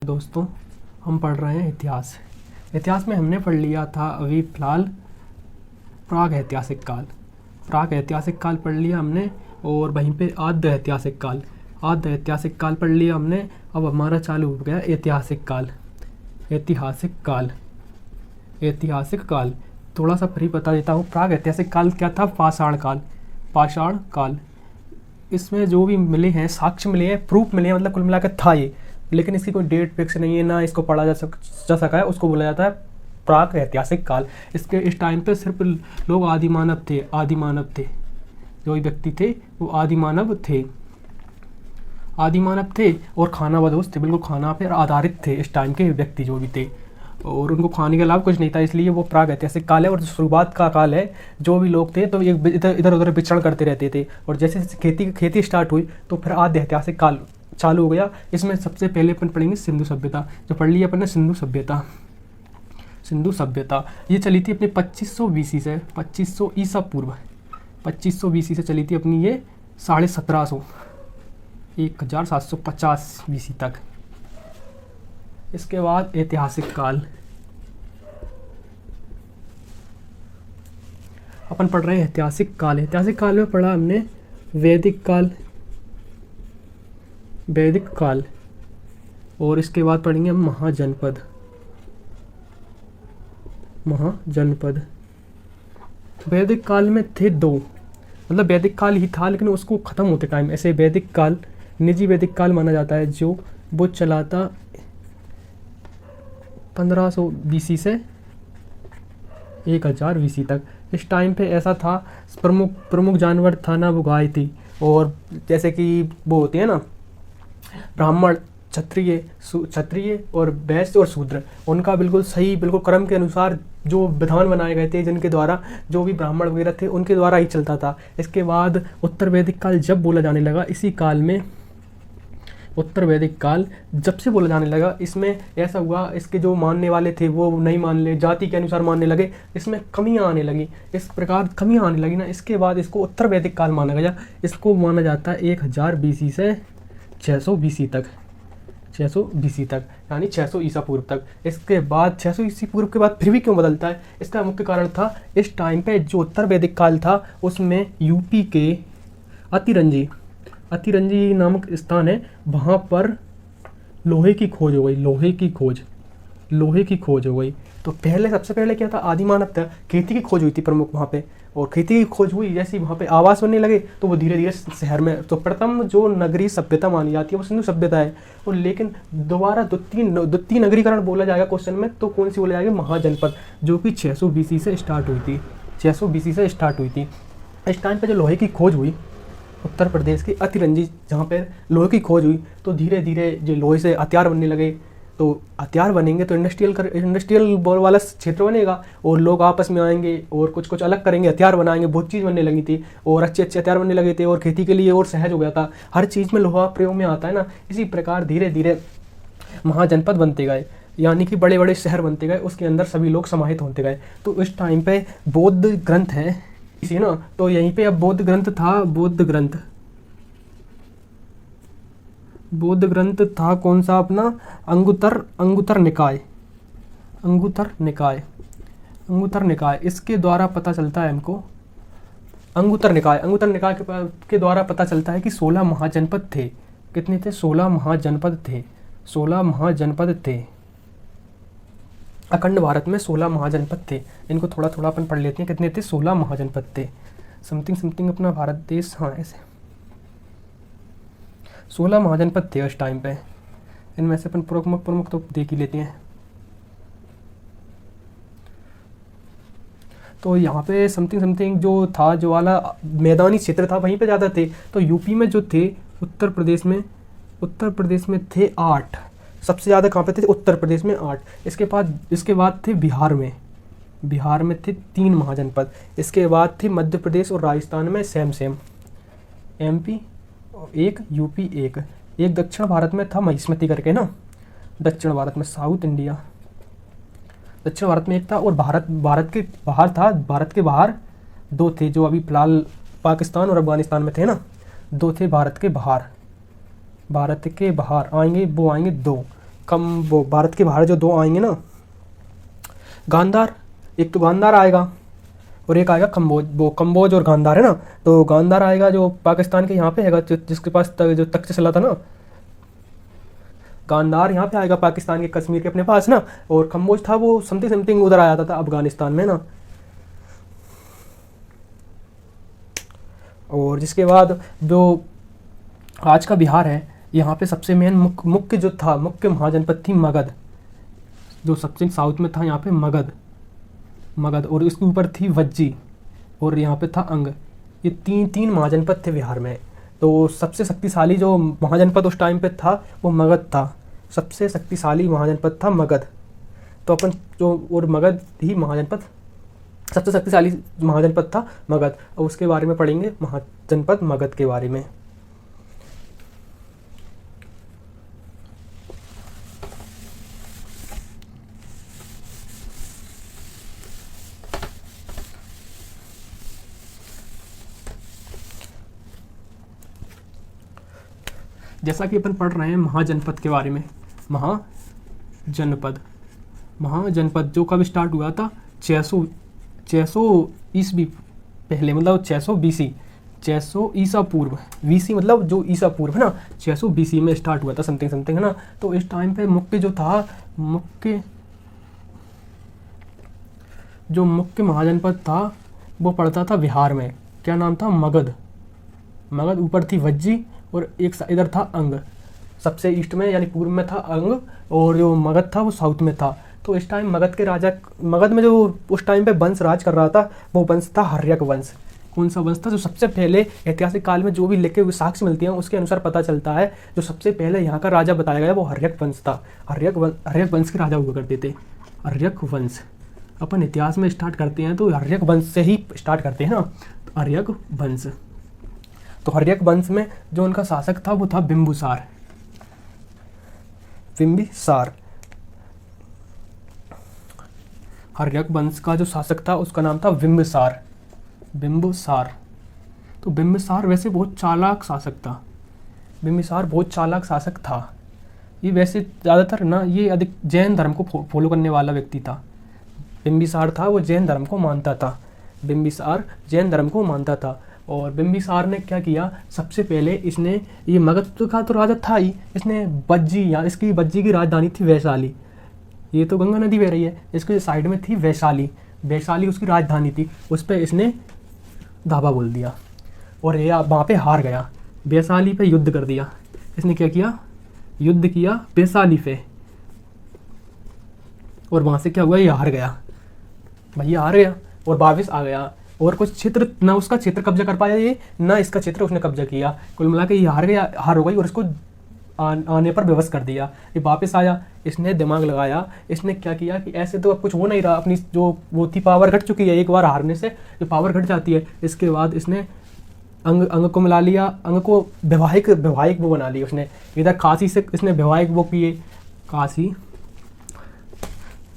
दोस्तों, हम पढ़ रहे हैं इतिहास। इतिहास में हमने पढ़ लिया था अभी फ़िलहाल प्राग ऐतिहासिक काल। प्राग ऐतिहासिक काल पढ़ लिया हमने, और वहीं पे आद्य ऐतिहासिक काल पढ़ लिया हमने। अब हमारा चालू हो गया ऐतिहासिक काल। ऐतिहासिक काल थोड़ा सा फ्री बता देता हूँ। प्राग ऐतिहासिक काल क्या था? पाषाण काल। इसमें जो भी मिले हैं, साक्ष्य मिले हैं, प्रूफ मिले हैं, मतलब कुल मिलाकर था ये, लेकिन इसकी कोई डेट फिक्स नहीं है, ना इसको पढ़ा जा सका है। उसको बोला जाता है प्राग ऐतिहासिक काल। इस टाइम पे सिर्फ लोग आदि मानव थे। जो भी व्यक्ति थे वो आदि मानव थे और खाना बदोश थे, बिल्कुल खाना पर आधारित थे इस टाइम के व्यक्ति जो भी थे, और उनको खाने के अलावा कुछ नहीं था, इसलिए वो प्राग ऐतिहासिक काल है। और शुरुआत का काल है। जो भी लोग थे तो ये इधर उधर विचरण करते रहते थे, और जैसे खेती स्टार्ट हुई तो फिर आद्य ऐतिहासिक काल चालू हो गया। इसमें सबसे पहले अपन पढ़ेंगे सिंधु सभ्यता। जो पढ़ लिया अपन ने सिंधु सभ्यता ये चली थी अपनी 2500 BC से, 2500 ईसा पूर्व, 2500 BC से चली थी अपनी ये 1750 1750 BC तक। इसके बाद ऐतिहासिक काल अपन पढ़ रहे हैं ऐतिहासिक काल में पढ़ा हमने वैदिक काल, और इसके बाद पढ़ेंगे हम महाजनपद। वैदिक काल में थे दो, मतलब वैदिक काल ही था, लेकिन उसको ख़त्म होते टाइम ऐसे वैदिक काल, निजी वैदिक काल माना जाता है, जो वो चला था 1500 BC से 1000 BC तक। इस टाइम पे ऐसा था, प्रमुख जानवर था ना, वो गाय थी। और जैसे कि वो होते हैं ना ब्राह्मण, क्षत्रिय और वैश्य और शूद्र, उनका बिल्कुल सही, बिल्कुल क्रम के अनुसार जो विधान बनाए गए थे, जिनके द्वारा जो भी ब्राह्मण वगैरह थे उनके द्वारा ही चलता था। इसके बाद उत्तर वैदिक काल जब बोला जाने लगा, इसी काल में उत्तर वैदिक काल जब से बोला जाने लगा, इसमें ऐसा हुआ, इसके जो मानने वाले थे वो नहीं मान ले, जाति के अनुसार मानने लगे, इसमें कमियां आने लगी। इस प्रकार कमियां आने लगी ना, इसके बाद इसको उत्तर वैदिक काल माना गया। इसको माना जाता है 1000 BC से 600 BC तक, 600 BC तक, यानी 600 ईसा पूर्व तक। इसके बाद 600 ईसा पूर्व के बाद फिर भी क्यों बदलता है? इसका मुख्य कारण था, इस टाइम पे जो उत्तर वैदिक काल था उसमें यूपी के अतिरंजी नामक स्थान है, वहाँ पर लोहे की खोज हो गई। तो सबसे पहले क्या था? आदि मानव था, खेती की खोज हुई थी प्रमुख वहाँ पे, और खेती की खोज हुई, जैसे वहाँ पे आवास बनने लगे तो वो धीरे धीरे शहर में, तो प्रथम जो नगरीय सभ्यता मानी जाती है वो सिंधु सभ्यता है। और लेकिन दोबारा द्वितीय नगरीकरण बोला जाएगा क्वेश्चन में, तो कौन सी बोला जाएगा? महाजनपद, जो कि 600 BC से स्टार्ट हुई थी, 600 BC से स्टार्ट हुई थी। इस टाइम पर जो लोहे की खोज हुई उत्तर प्रदेश के अतिरंजी, जहाँ पे लोहे की खोज हुई, तो धीरे धीरे जो लोहे से हथियार बनने लगे, तो हथियार बनेंगे तो इंडस्ट्रियल बॉल वाला क्षेत्र बनेगा, और लोग आपस में आएंगे और कुछ अलग करेंगे, हथियार बनाएंगे, बहुत चीज़ बनने लगी थी, और अच्छे हथियार बनने लगे थे, और खेती के लिए और सहज हो गया था। हर चीज़ में लोहा प्रयोग में आता है ना। इसी प्रकार धीरे धीरे महाजनपद बनते गए, यानी कि बड़े बड़े शहर बनते गए, उसके अंदर सभी लोग समाहित होते गए। तो इस टाइम पे बौद्ध ग्रंथ है इसी ना, तो यहीं पे अब बौद्ध ग्रंथ था कौन सा? अपना अंगुत्तर निकाय। इसके द्वारा पता चलता है हमको, अंगुत्तर निकाय के द्वारा पता चलता है कि 16 महाजनपद थे। कितने थे? 16 महाजनपद थे। अखंड भारत में 16 महाजनपद थे। इनको थोड़ा थोड़ा अपन पढ़ लेते हैं। कितने थे? 16 महाजनपद थे। समथिंग अपना भारत देश, हाँ ऐसे 16 महाजनपद थे उस टाइम पे। इनमें से अपन प्रमुख तो देख ही लेते हैं। तो यहाँ पे समथिंग जो था, जो वाला मैदानी क्षेत्र था, वहीं पे ज़्यादा थे। तो यूपी में जो थे, उत्तर प्रदेश में थे 8। सबसे ज़्यादा कहाँ पे थे? उत्तर प्रदेश में 8। इसके बाद थे बिहार में थे 3 महाजनपद। इसके बाद थे मध्य प्रदेश और राजस्थान में सेम MP 1, UP 1। दक्षिण भारत में था महिष्मती करके ना, दक्षिण भारत में, साउथ इंडिया दक्षिण भारत में एक था, और भारत के बाहर 2 थे, जो अभी फिलहाल पाकिस्तान और अफगानिस्तान में थे ना। 2 थे भारत के बाहर आएंगे, वो आएंगे 2। वो भारत के बाहर जो दो आएंगे ना, गांधार, एक तो गांधार आएगा और एक आएगा कम्बोज। वो कम्बोज और गांधार है ना, तो गांधार आएगा जो पाकिस्तान के यहाँ पे है, जिसके पास जो तक्षशिला था ना, गांधार यहाँ पे आएगा पाकिस्तान के कश्मीर के अपने पास ना, और कम्बोज था वो समथिंग समथिंग उधर आया था अफगानिस्तान में ना। और जिसके बाद जो आज का बिहार है, यहाँ पे सबसे मेन मुख्य जो था, मुख्य महाजनपद थी मगध, जो सबसे साउथ में था यहाँ पे मगध, और इसके ऊपर थी वज्जी, और यहाँ पे था अंग। ये तीन महाजनपद थे बिहार में। तो सबसे शक्तिशाली जो महाजनपद उस टाइम पे था वो मगध था, सबसे शक्तिशाली महाजनपद था मगध। तो अपन जो, और मगध ही महाजनपद, सबसे शक्तिशाली महाजनपद था मगध, और उसके बारे में पढ़ेंगे महाजनपद मगध के बारे में। जैसा कि अपन पढ़ रहे हैं महाजनपद के बारे में, महाजनपद जो कब स्टार्ट हुआ था, 600 ईस्वी पहले, मतलब 600 BC, 600 ईसा पूर्व, BC मतलब जो ईसा पूर्व है ना, 600 BC में स्टार्ट हुआ था समथिंग है ना। तो इस टाइम पे मुख्य महाजनपद था वो पड़ता था बिहार में। क्या नाम था? मगध। ऊपर थी वज्जी और एक इधर था अंग, सबसे ईस्ट में यानी पूर्व में था अंग, और जो मगध था वो साउथ में था। तो इस टाइम मगध में जो उस टाइम पे वंश राज कर रहा था वो वंश था हर्यक वंश। कौन सा वंश था? जो सबसे पहले ऐतिहासिक काल में जो भी लिखे हुए साक्ष्य मिलती हैं उसके अनुसार पता चलता है जो सबसे पहले यहाँ का राजा बताया गया वो हर्यक वंश था। हर्यक वंश के राजा हुआ करते थे। हर्यक वंश अपन इतिहास में स्टार्ट करते हैं तो हर्यक वंश से ही स्टार्ट करते हैं ना, तो हर्यक वंश। तो हर्यक वंश में जो उनका शासक था वो था बिंबिसार। हर्यक वंश का जो शासक था उसका नाम था बिंबिसार। तो बिंबिसार वैसे बहुत चालाक शासक था। ये वैसे ज़्यादातर ना ये अधिक जैन धर्म को फॉलो करने वाला व्यक्ति था। बिंबिसार था वो जैन धर्म को मानता था। और बिंबिसार ने क्या किया, सबसे पहले इसने, ये मगध का तो राजा था ही, इसने इसकी बज्जी की राजधानी थी वैशाली। ये तो गंगा नदी बह रही है, इसके साइड में थी वैशाली उसकी राजधानी थी। उस पर इसने धावा बोल दिया और ये वहाँ पे हार गया। वैशाली पे युद्ध कर दिया इसने। क्या किया? युद्ध किया वैशाली पे, और वहाँ से क्या हुआ, ये हार गया और वापस आ गया। और कुछ क्षेत्र ना उसका क्षेत्र कब्जा कर पाया ये, ना इसका क्षेत्र उसने कब्जा किया। कुल मिला के ये हार हो गई और इसको आने पर बेबस कर दिया। ये वापस आया, इसने दिमाग लगाया, इसने क्या किया कि ऐसे तो अब कुछ हो नहीं रहा, अपनी जो वो थी पावर घट चुकी है, एक बार हारने से जो पावर घट जाती है। इसके बाद इसने अंग को मिला लिया, अंग को वैवाहिक वो बना लिया उसने। इधर काशी से इसने वैवाहिक वो किए। काशी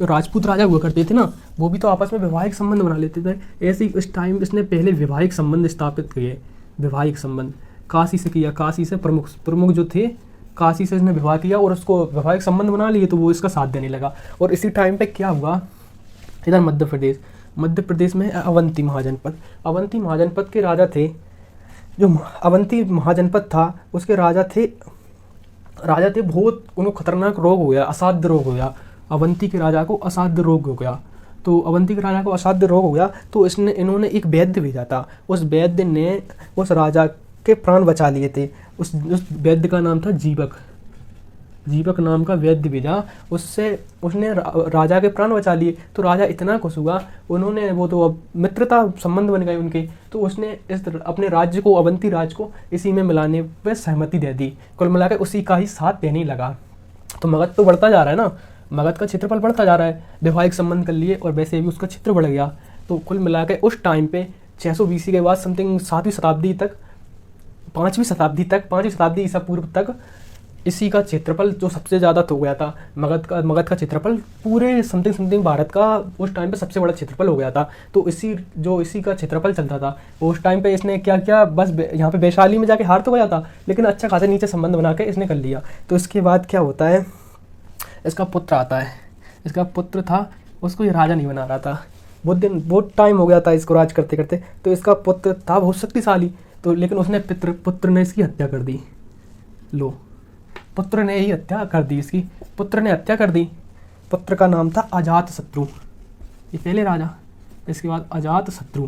जो राजपूत राजा हुआ करते थे ना, वो भी तो आपस में वैवाहिक संबंध बना लेते थे। ऐसे ही इस टाइम इसने पहले वैवाहिक संबंध स्थापित किए। काशी से किया, काशी से प्रमुख जो थे, काशी से इसने विवाह किया और उसको वैवाहिक संबंध बना लिए, तो वो इसका साथ देने लगा। और इसी टाइम पे क्या हुआ, इधर मध्य प्रदेश में अवंती महाजनपद के राजा थे। जो अवंती महाजनपद था उसके राजा थे बहुत, उनको खतरनाक रोग हो गया, असाध्य रोग हो गया। अवंती के राजा को असाध्य रोग हो गया। तो इन्होंने एक वैद्य भेजा था। उस वैद्य ने उस राजा के प्राण बचा लिए थे। उस वैद्य का नाम था जीवक नाम का वैद्य भेजा। उसने राजा के प्राण बचा लिए। तो राजा इतना खुश हुआ, उन्होंने वो तो अब मित्रता संबंध बन गए उनके। तो उसने अपने राज्य को, अवंती राज्य को इसी में मिलाने पर सहमति दे दी। कुल मिलाकर उसी का ही साथ देने लगा। तो मगध तो बढ़ता जा रहा है ना, मगध का क्षेत्रफल बढ़ता जा रहा है, वैवाहिक संबंध कर लिए और वैसे भी उसका क्षेत्र बढ़ गया। तो कुल मिलाकर उस टाइम पे 600 BC के बाद समथिंग 7वीं शताब्दी तक, 5वीं शताब्दी ईसा पूर्व तक इसी का क्षेत्रफल जो सबसे ज़्यादा हो गया था। मगध का क्षेत्रफल पूरे समथिंग भारत का उस टाइम पे सबसे बड़ा क्षेत्रफल हो गया था। तो इसी का क्षेत्रफल चलता था उस टाइम पे। इसने क्या किया, बस यहाँ पे वैशाली में जाके हार तो गया था, लेकिन अच्छा खासा नीचे संबंध बना के इसने कर लिया। तो इसके बाद क्या होता है, इसका पुत्र आता है, इसका पुत्र था, उसको ये राजा नहीं बना रहा था, बहुत टाइम हो गया था इसको राज करते करते, तो इसका पुत्र था बहुत शक्तिशाली, तो लेकिन उसने पुत्र ने इसकी हत्या कर दी। लो, पुत्र ने ही हत्या कर दी, इसकी पुत्र ने हत्या कर दी। पुत्र का नाम था अजातशत्रु, ये पहले राजा। इसके बाद अजातशत्रु,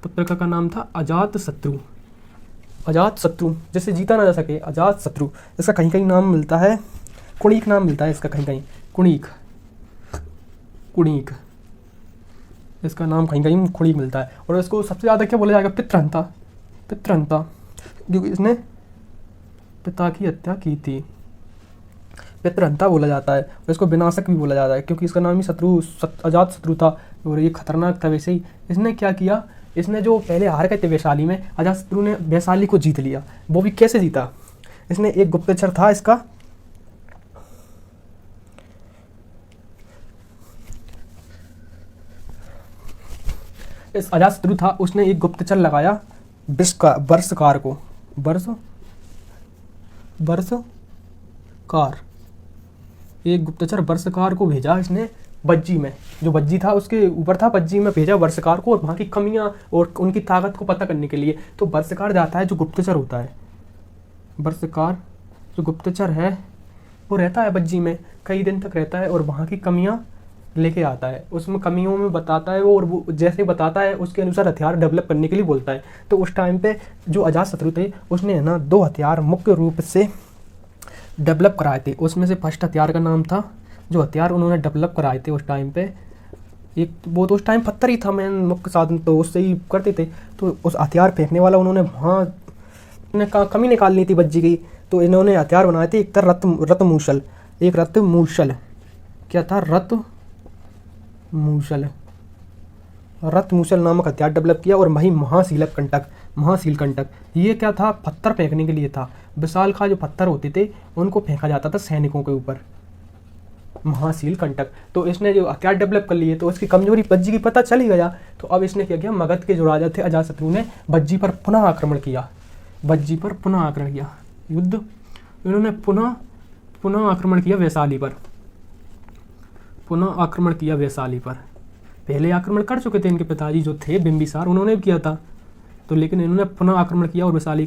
पुत्र का नाम था अजातशत्रु। अजातशत्रु जैसे जीता ना जा सके, अजातशत्रु। इसका कहीं कहीं नाम मिलता है, कुणिक नाम मिलता है इसका, कहीं कहीं कुणिक, इसका नाम कहीं कहीं कुणिक मिलता है। और इसको सबसे ज़्यादा क्या बोला जाएगा, पितृहंता, क्योंकि इसने पिता की हत्या की थी, पितृहंता बोला जाता है। और इसको विनाशक भी बोला जाता है क्योंकि इसका नाम ही अजातशत्रु था और ये खतरनाक था। वैसे ही इसने क्या किया, इसने जो पहले हार गए थे वैशाली में, अजातशत्रु ने वैशाली को जीत लिया। वो भी कैसे जीता, इसने एक गुप्तचर था इसका, इस अजातशत्रु था, उसने एक गुप्तचर लगाया वर्षकार को, एक गुप्तचर वर्षकार को भेजा इसने बज्जी में, जो बज्जी था उसके ऊपर था, बज्जी में भेजा वर्षकार को, और वहाँ की कमियां और उनकी ताकत को पता करने के लिए। तो वर्षकार जाता है, जो गुप्तचर होता है, वर्षकार जो गुप्तचर है वो रहता है बज्जी में, कई दिन तक रहता है और वहाँ की कमियां लेके आता है, उसमें कमियों में बताता है वो, और वो जैसे बताता है उसके अनुसार हथियार डेवलप करने के लिए बोलता है। तो उस टाइम पे जो अजातशत्रु थे उसने ना 2 हथियार मुख्य रूप से डेवलप कराए थे। उसमें से फर्स्ट हथियार का नाम था, जो हथियार उन्होंने डेवलप कराए थे उस टाइम पे, एक वो तो उस टाइम पत्थर ही था मेन मुख्य साधन, तो उससे ही करते थे। तो उस हथियार फेंकने वाला उन्होंने वहाँ कमी निकालनी थी बज्जी की, तो इन्होंने हथियार बनाए थे। एक था रत्मूसल, एक रत्मूसल, क्या था, रत्मूसल नामक हथियार डेवलप किया। और वही महाशील कंटक, ये क्या था, पत्थर फेंकने के लिए था। विशाल का जो पत्थर होते थे उनको फेंका जाता था सैनिकों के ऊपर, महाशील कंटक। तो इसने जो हथियार डेवलप कर लिए तो उसकी कमजोरी बज्जी की पता चल ही गया। तो अब इसने क्या किया, मगध के जो राजा थे अजातशत्रु ने बज्जी पर पुनः आक्रमण किया, युद्ध इन्होंने पुनः आक्रमण किया वैशाली पर। पहले आक्रमण कर चुके थे इनके पिताजी जो थे बिंबिसार, उन्होंने भी किया था, तो लेकिन इन्होंने पुनः आक्रमण किया और वैशाली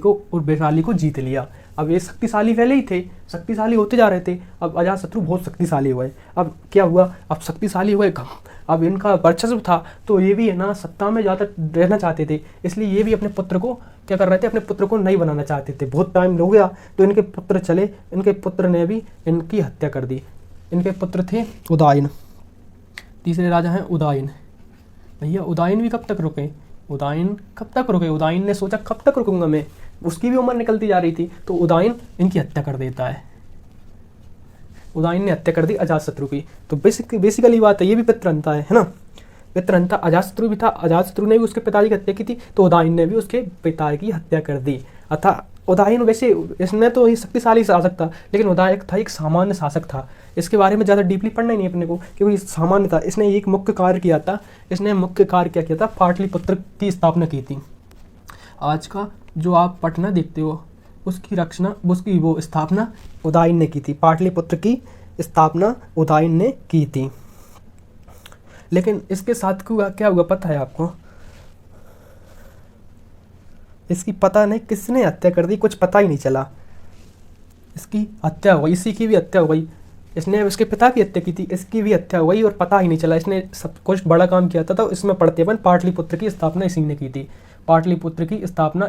को जीत लिया। अब ये शक्तिशाली पहले ही थे, शक्तिशाली होते जा रहे थे, अब अजातशत्रु बहुत शक्तिशाली हुए। अब क्या हुआ, अब शक्तिशाली हुए, अब इनका वर्चस्व था, तो ये भी है ना सत्ता में ज़्यादा रहना चाहते थे, इसलिए ये भी अपने पुत्र को क्या कर रहे थे, अपने पुत्र को नहीं बनाना चाहते थे। बहुत टाइम हो गया तो इनके पुत्र चले, इनके पुत्र ने भी इनकी हत्या कर दी। इनके पुत्र थे उदयन, तीसरे राजा हैं उदयन। भैया उदयन भी कब तक रुके, उदयन ने सोचा कब तक रुकूंगा मैं, उसकी भी उम्र निकलती जा रही थी, तो उदयन इनकी हत्या कर देता है। उदयन ने हत्या कर दी अजातशत्रु की। तो बेसिकली बात है, ये भी पितृहंता है ना, पितृहंता। अजातशत्रु भी था, अजातशत्रु ने भी उसके पिताजी की हत्या की थी, तो उदयन ने भी उसके पिता की हत्या कर दी। अतः उदयन वैसे इसने तो शक्तिशाली शासक था, लेकिन उदयन था एक सामान्य शासक था। इसके बारे में ज़्यादा डीपली पढ़ना ही नहीं अपने को, क्योंकि सामान्य था। इसने एक मुख्य कार्य किया था, क्या किया था, पाटलिपुत्र की स्थापना की थी। आज का जो आप पटना देखते हो उसकी वो स्थापना उदयन ने की थी, पाटलिपुत्र की स्थापना उदयन ने की थी। लेकिन इसके साथ क्या हुआ पता है आपको, इसकी पता नहीं किसने हत्या कर दी, कुछ पता ही नहीं चला। इसकी हत्या हो गई, इसी की भी हत्या हो गई। इसने उसके पिता की हत्या की थी, इसकी भी हत्या हो गई और पता ही नहीं चला। इसने सब कुछ बड़ा काम किया था, तो इसमें पढ़ते अपन पाटलिपुत्र की स्थापना इसी ने की थी। पाटलिपुत्र की स्थापना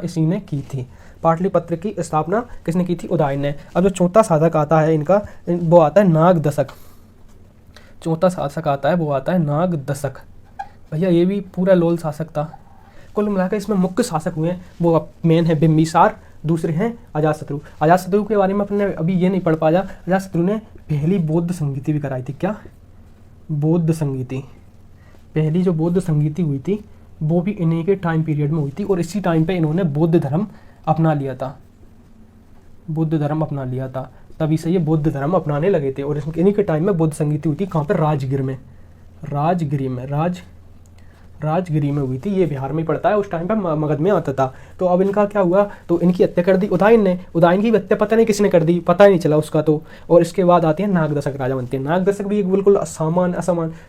किसने की थी, उदयन ने। अब जो चौथा शासक आता है इनका, वो आता है नागदशक। नागदशक। भैया ये भी पूरा लोल शासक था। कुल मिलाकर इसमें मुख्य शासक हुए हैं, वो मेन है बिंबिसार, दूसरे हैं अजातशत्रु के बारे में अपने अभी ये नहीं पढ़ पाया। अजातशत्रु ने पहली बौद्ध संगीति भी कराई थी। क्या, बौद्ध संगीति, पहली जो बौद्ध संगीति हुई थी वो भी इन्हीं के टाइम पीरियड में हुई थी, और इसी टाइम पे इन्होंने बौद्ध धर्म अपना लिया था। तभी से ये बौद्ध धर्म अपनाने लगे थे, और इन्हीं के टाइम में बौद्ध संगीति हुई थी। कहाँ पर, राजगिरी में हुई थी, ये बिहार में ही पड़ता है, उस टाइम पर मगध में आता था। तो अब इनका क्या हुआ, तो इनकी हत्या कर दी उदयन ने। उदयन की हत्या पता नहीं किसने कर दी, पता ही नहीं चला उसका तो। और इसके बाद आते हैं नागदशक राजा बनते हैं। नागदशक भी एक बिल्कुल असामान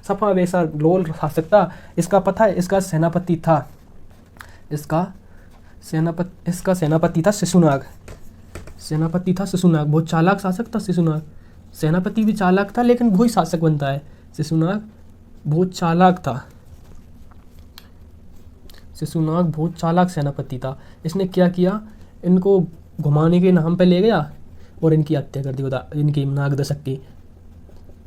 सफा वैसा लोल शासक था। इसका पता है, इसका सेनापति था, इसका सेनापति था शिशुनाग। सेनापति था शिशुनाग, बहुत चालाक शासक था शिशुनाग। सेनापति भी चालाक था लेकिन वही शासक बनता है। शिशुनाग बहुत चालाक था, शिशुनाग बहुत चालाक सेनापति था। इसने क्या किया, इनको घुमाने के नाम पे ले गया और इनकी हत्या कर दी। इनकी नागदशक की,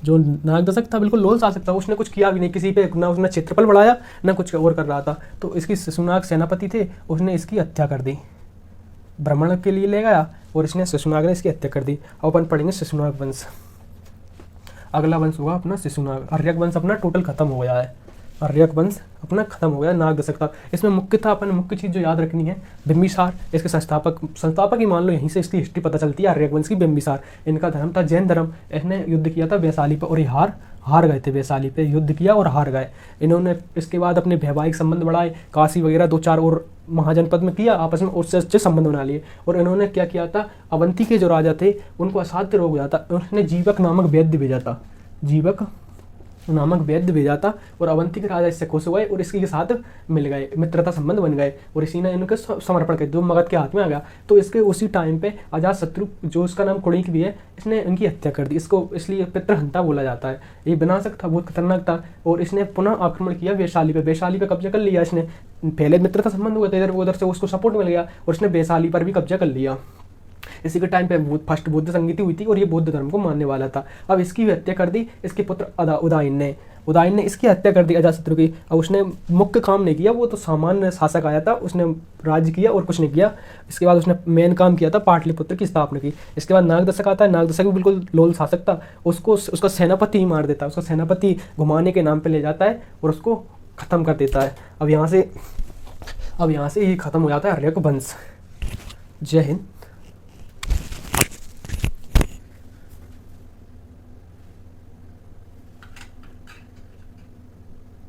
जो नागदशक था बिल्कुल लोल शासक था, उसने कुछ किया भी नहीं किसी पे, ना उसने क्षेत्रफल बढ़ाया ना कुछ और कर रहा था। तो इसकी शिशुनाग सेनापति थे, उसने इसकी हत्या कर दी, भ्रमण के लिए ले गया और इसने शिशुनाग ने इसकी हत्या कर दी। अब अपन पढ़ेंगे शिशुनाग वंश। अगला वंश होगा अपना शिशुनाग। आर्यक वंश अपना टोटल खत्म हो गया है, आर्यक वंश अपना खत्म हो गया। नागदशक था, इसमें मुख्य चीज़ जो याद रखनी है, बिंबिसार इसके संस्थापक ही मान लो, यहीं से इसकी हिस्ट्री पता चलती है आर्यक वंश की। बिंबिसार इनका धर्म था जैन धर्म। इसने युद्ध किया था वैशाली पर और ये हार गए थे। वैशाली पे युद्ध किया और हार गए। इन्होंने इसके बाद अपने वैवाहिक संबंध बढ़ाए, काशी वगैरह 2-4 और महाजनपद में किया, आपस में उससे अच्छे संबंध बना लिए। और इन्होंने क्या किया था, अवंती के जो राजा थे उनको असाध्य रोग हुआ था, उन्होंने जीवक नामक वैद्य भेजा था, जीवक नामक वैद्य भेजा था। और अवंती के राजा इससे खुश हुए और इसके साथ मिल गए, मित्रता संबंध बन गए और इसी ने इनके समर्पण कर दिया, जो मगध के हाथ में आ गया। तो इसके उसी टाइम पे अजातशत्रु, जो उसका नाम कुणिक भी है, इसने इनकी हत्या कर दी। इसको इसलिए पितृहंता बोला जाता है। ये विनाशक था, बहुत खतरनाक था। और इसने पुनः आक्रमण किया वैशाली पे, वैशाली पे कब्जा कर लिया इसने। पहले मित्रता संबंध हुआ था, इधर उधर से उसको सपोर्ट मिल गया और इसने वैशाली पर भी कब्जा कर लिया। इसी के टाइम पे फर्स्ट बुद्ध संगीति हुई थी और ये बुद्ध धर्म को मानने वाला था। अब इसकी भी हत्या कर दी इसके पुत्र उदयन ने इसकी हत्या कर दी अजातशत्रु की। अब उसने मुख्य काम नहीं किया, वो तो सामान्य शासक आया था, उसने राज्य किया और कुछ नहीं किया। इसके बाद उसने मेन काम किया था पाटलिपुत्र की स्थापना की। इसके बाद नागदशक आता है। नागदशक भी बिल्कुल लोल शासक था, उसका सेनापति ही मार देता है। उसका सेनापति घुमाने के नाम पर ले जाता है और उसको खत्म कर देता है। अब यहाँ से ये खत्म हो जाता है आर्यक वंश। जय हिंद।